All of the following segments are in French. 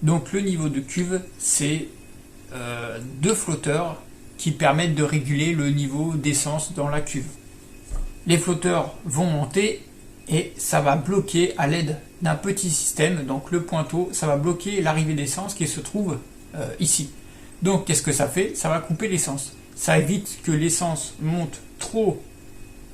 Donc le niveau de cuve, c'est deux flotteurs qui permettent de réguler le niveau d'essence dans la cuve. Les flotteurs vont monter et ça va bloquer à l'aide d'un petit système, donc le pointeau, ça va bloquer l'arrivée d'essence qui se trouve ici. Donc qu'est-ce que ça fait? Ça va couper l'essence. Ça évite que l'essence monte trop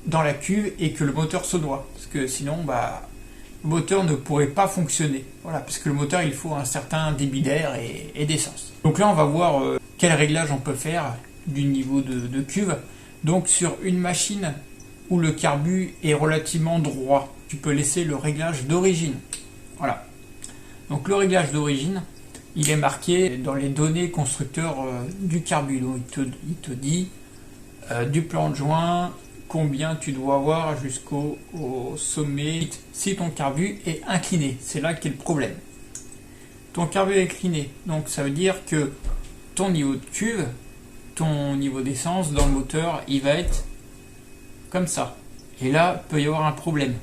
dans la cuve et que le moteur se noie. Parce que sinon, le moteur ne pourrait pas fonctionner. Voilà, parce que le moteur, il faut un certain débit d'air et d'essence. Donc là, on va voir quel réglage on peut faire du niveau de cuve. Donc sur une machine où le carbu est relativement droit, tu peux laisser le réglage d'origine. Voilà. Donc le réglage d'origine, il est marqué dans les données constructeurs du carbu. Donc il te dit du plan de joint, combien tu dois avoir jusqu'au sommet si ton carbu est incliné. C'est là qu'est le problème. Ton carbu est incliné, donc ça veut dire que ton niveau de cuve, ton niveau d'essence dans le moteur, il va être comme ça. Et là, il peut y avoir un problème.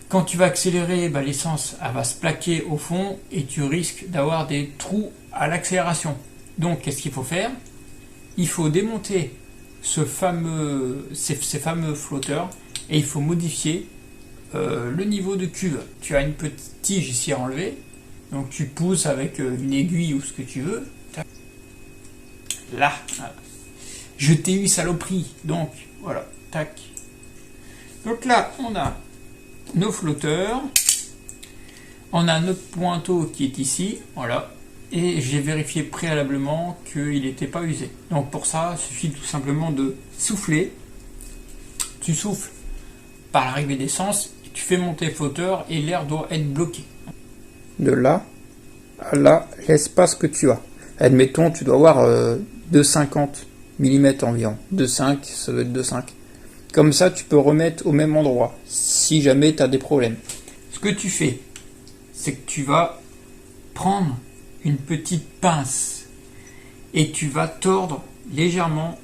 Quand tu vas accélérer, l'essence elle va se plaquer au fond et tu risques d'avoir des trous à l'accélération. Donc, qu'est-ce qu'il faut faire? Il faut démonter ces fameux flotteurs et il faut modifier le niveau de cuve. Tu as une petite tige ici à enlever, donc tu pousses avec une aiguille ou ce que tu veux. Là, je t'ai eu, saloperie. Donc voilà, tac. Donc là, on a nos flotteurs, on a notre pointeau qui est ici, voilà. Et j'ai vérifié préalablement qu'il n'était pas usé. Donc pour ça, il suffit tout simplement de souffler. Tu souffles par l'arrivée d'essence, tu fais monter le flotteur et l'air doit être bloqué. De là à là, l'espace que tu as. Admettons, tu dois avoir 2,50 mm environ. 2,5, ça doit être 2,5. Comme ça, tu peux remettre au même endroit, si jamais tu as des problèmes. Ce que tu fais, c'est que tu vas prendre une petite pince et tu vas tordre légèrement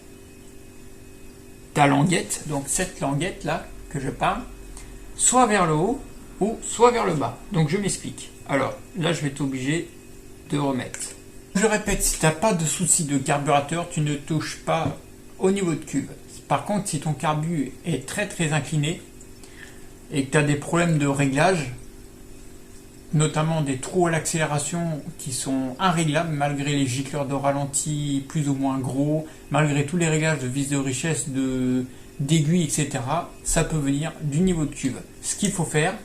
ta languette, donc cette languette là que je parle, soit vers le haut ou soit vers le bas. Donc je m'explique. Alors là je vais t'obliger de remettre. Je répète, si tu n'as pas de souci de carburateur, tu ne touches pas au niveau de cuve. Par contre, si ton carbu est très incliné et que tu as des problèmes de réglage, notamment des trous à l'accélération qui sont irréglables malgré les gicleurs de ralenti plus ou moins gros, malgré tous les réglages de vis de richesse, d'aiguilles, etc., ça peut venir du niveau de cuve. Ce qu'il faut faire,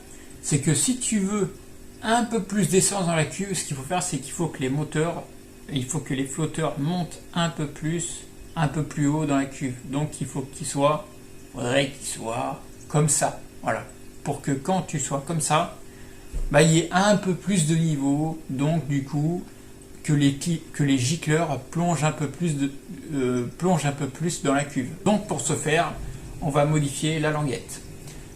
c'est que si tu veux un peu plus d'essence dans la cuve, ce qu'il faut faire, c'est qu'il faut que les flotteurs montent un peu plus haut dans la cuve. Donc il faut qu'ils soient comme ça. Voilà. Pour que quand tu sois comme ça, il y ait un peu plus de niveau, donc du coup que les gicleurs plongent un peu plus dans la cuve. Donc pour ce faire, on va modifier la languette.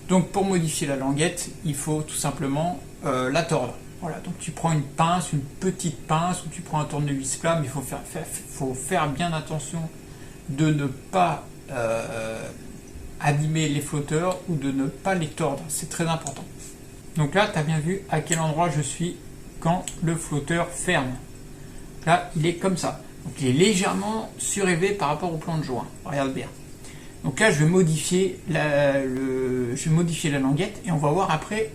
Donc pour modifier la languette, il faut tout simplement la tordre. Voilà, donc tu prends une pince, une petite pince, ou tu prends un tournevis plat, mais il faut faire bien attention de ne pas abîmer les flotteurs ou de ne pas les tordre, c'est très important. Donc là, tu as bien vu à quel endroit je suis quand le flotteur ferme. Là, il est comme ça. Donc il est légèrement surélevé par rapport au plan de joint. Regarde bien. Donc là, je vais modifier la languette et on va voir après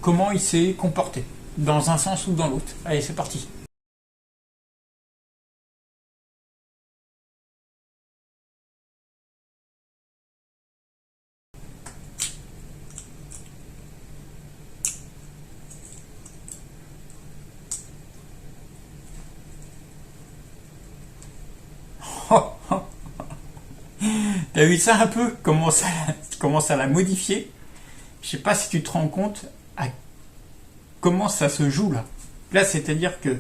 comment il s'est comporté, dans un sens ou dans l'autre. Allez, c'est parti. T'as vu ça un peu? Comment ça l'a modifié? Je sais pas si tu te rends compte à comment ça se joue là. Là, c'est-à-dire que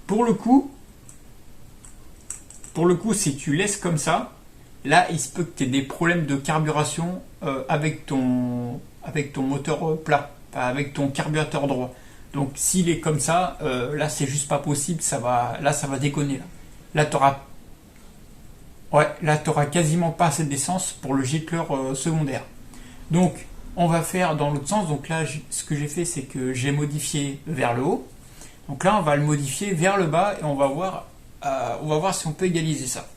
pour le coup, si tu laisses comme ça, là, il se peut que tu aies des problèmes de carburation avec ton moteur plat, avec ton carburateur droit. Donc, s'il est comme ça, là, c'est juste pas possible. Ça va déconner. Là, tu n'auras quasiment pas assez d'essence pour le gicleur secondaire. Donc, on va faire dans l'autre sens. Donc là, ce que j'ai fait, c'est que j'ai modifié vers le haut. Donc là, on va le modifier vers le bas et on va voir si on peut égaliser ça.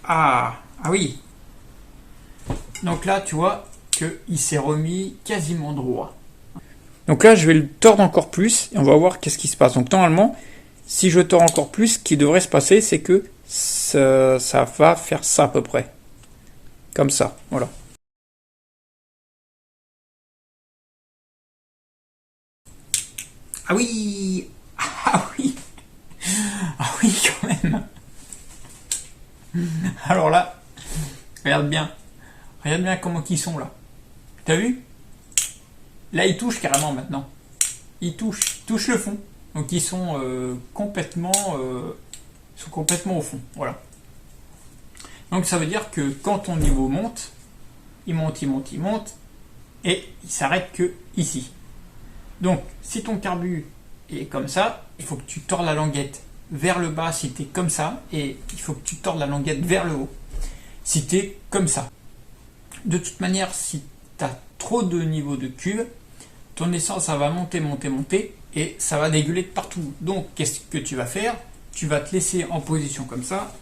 Ah oui. Donc là, tu vois qu'il s'est remis quasiment droit. Donc là, je vais le tordre encore plus et on va voir qu'est-ce qui se passe. Donc normalement, si je tords encore plus, ce qui devrait se passer, c'est que ça va faire ça à peu près. Comme ça, voilà. Ah oui! Ah oui! Ah oui, quand même! Alors là, regarde bien. Regarde bien comment ils sont là. T'as vu? Là, ils touchent carrément maintenant. Ils touchent le fond. Donc ils sont complètement au fond. Voilà. Donc ça veut dire que quand ton niveau monte, il monte, et il s'arrête que ici. Donc si ton carbu est comme ça, il faut que tu tordes la languette vers le bas si tu es comme ça, et il faut que tu tordes la languette vers le haut si tu es comme ça. De toute manière, si tu as trop de niveau de cube, ton essence ça va monter, et ça va dégueuler de partout. Donc qu'est-ce que tu vas faire? Tu vas te laisser en position comme ça,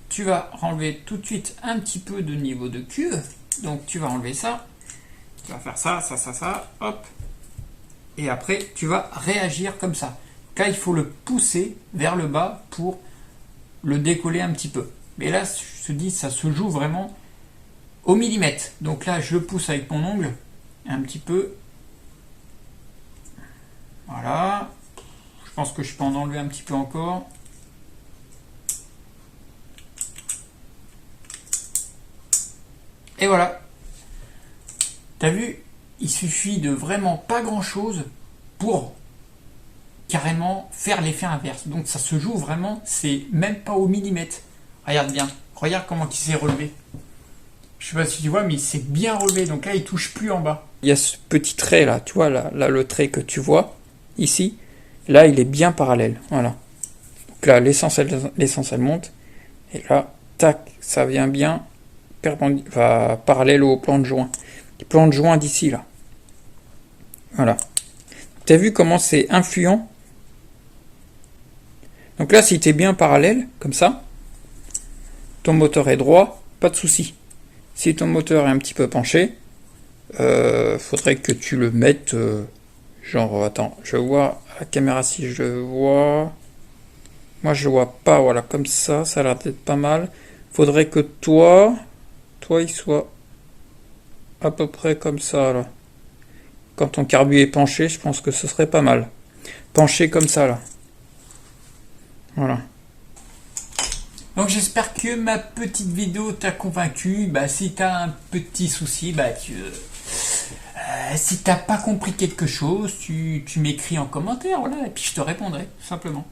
tu vas enlever tout de suite un petit peu de niveau de cube, donc tu vas enlever ça, tu vas faire ça, hop, et après tu vas réagir comme ça. Là il faut le pousser vers le bas pour le décoller un petit peu. Mais là je te dis, ça se joue vraiment au millimètre. Donc là je le pousse avec mon ongle un petit peu. Voilà. Je pense que je peux en enlever un petit peu encore. Et voilà. T'as vu, il suffit de vraiment pas grand chose pour carrément faire l'effet inverse. Donc ça se joue vraiment, c'est même pas au millimètre. Regarde bien, regarde comment il s'est relevé. Je sais pas si tu vois, mais il s'est bien relevé. Donc là, il touche plus en bas. Il y a ce petit trait là, tu vois, là le trait que tu vois ici. Là, il est bien parallèle. Voilà. Donc là, l'essence elle monte. Et là, tac, ça vient bien parallèle au plan de joint. Le plan de joint d'ici là. Voilà. Tu as vu comment c'est influent? Donc là, si tu es bien parallèle, comme ça, ton moteur est droit, pas de souci. Si ton moteur est un petit peu penché, faudrait que tu le mettes genre, attends, je vois à la caméra si je vois. Moi je vois pas, voilà, comme ça a l'air d'être pas mal. Faudrait que toi il soit à peu près comme ça là. Quand ton carbu est penché, je pense que ce serait pas mal. Penché comme ça là. Voilà. Donc j'espère que ma petite vidéo t'a convaincu. Si t'as un petit souci, si t'as pas compris quelque chose, tu m'écris en commentaire, voilà, et puis je te répondrai, tout simplement.